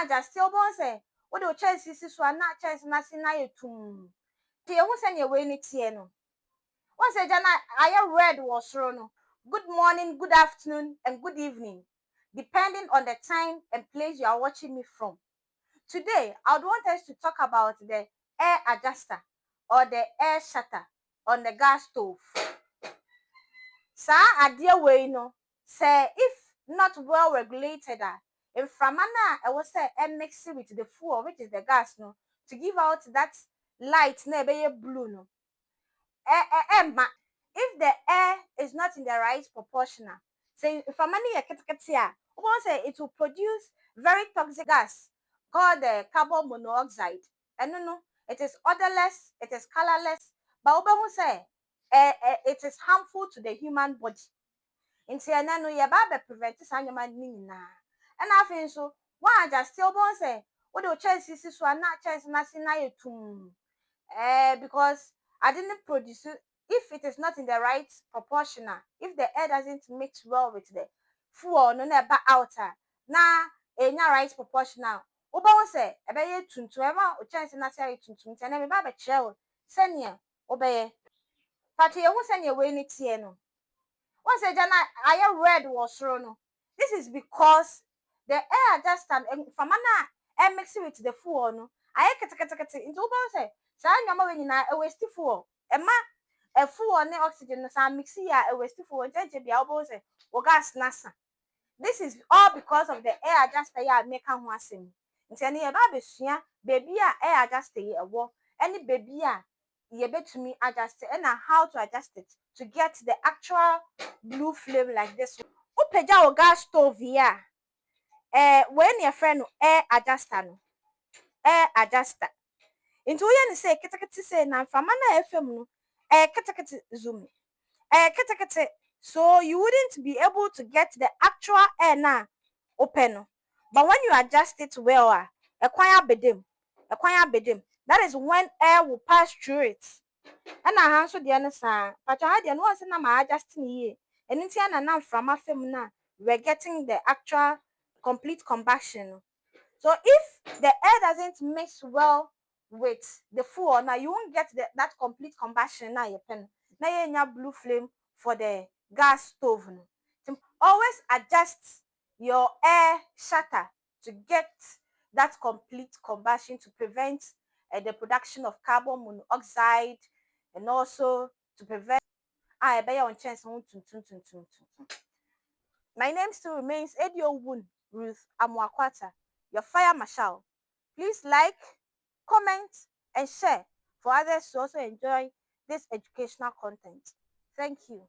one just still bon say what the chance is so na chance na si na yetum te hu se ne we ni tie no one say jana aye red was no good morning, good afternoon and good evening depending on the time and place you are watching me from. Today I would want us to talk about the air adjuster or the air shutter on the gas stove. Sa ade we no say if not well regulated inframa na e wo say mix with the fuel which is the gas no to give out that light na e be blue no if the air is not in the right proportional say inframa na ketekete we won't say it will produce very toxic gas called the carbon monoxide. And no, it is odorless, it is colorless, but we say it is harmful to the human body. Nti ena no ye ba be prevent sanyama ni nyina. Na afin so one just still bon say what the chance is so na chance na si na yetum. Because I didn't produce if it is not in the right proportional, if the air doesn't mix well with the fuel no na ba out na enya right proportional. Oba won say e be ye tuntum e ma o chance na say tuntum nti na me ba be kire o senia obeye pati ye hu senia we ni tie no. Once a jana aye red was no. This is because the air adjuster from ana mix with the fuel no. Aye kete into oba say sa nyama we nyina e waste fuel. E ma e fuel ne oxygen no sa mix ya e waste fuel nje bia oba say o gas nasa. This is all because of the air adjuster ya make ho asem. Nti ene ye ba besua baby a air adjuster ye ewo any baby a ye betumi adjust it and how to adjust it to get the actual blue flame like this. Upeja o gas stove here. When your friend air adjuster no. Air adjuster. Into you say ketekete say na fama na FM no. Ketekete zoom. Ketekete. So you wouldn't be able to get the actual air na open. But when you adjust it well, kwan bedem. That is when air will pass through it. And I answer the answer. But I had once in my adjusting ye. And in Tiana now from my film now, we're getting the actual complete combustion. So if the air doesn't mix well with the fuel, now you won't get that complete combustion now your pen. Now you blue flame for the gas stove. Always adjust your air shutter to get that complete combustion to prevent the production of carbon monoxide and also to prevent on chance. My name still remains Edio Woon Ruth Amwakwata, your fire marshal. Please like, comment, and share for others to also enjoy this educational content. Thank you.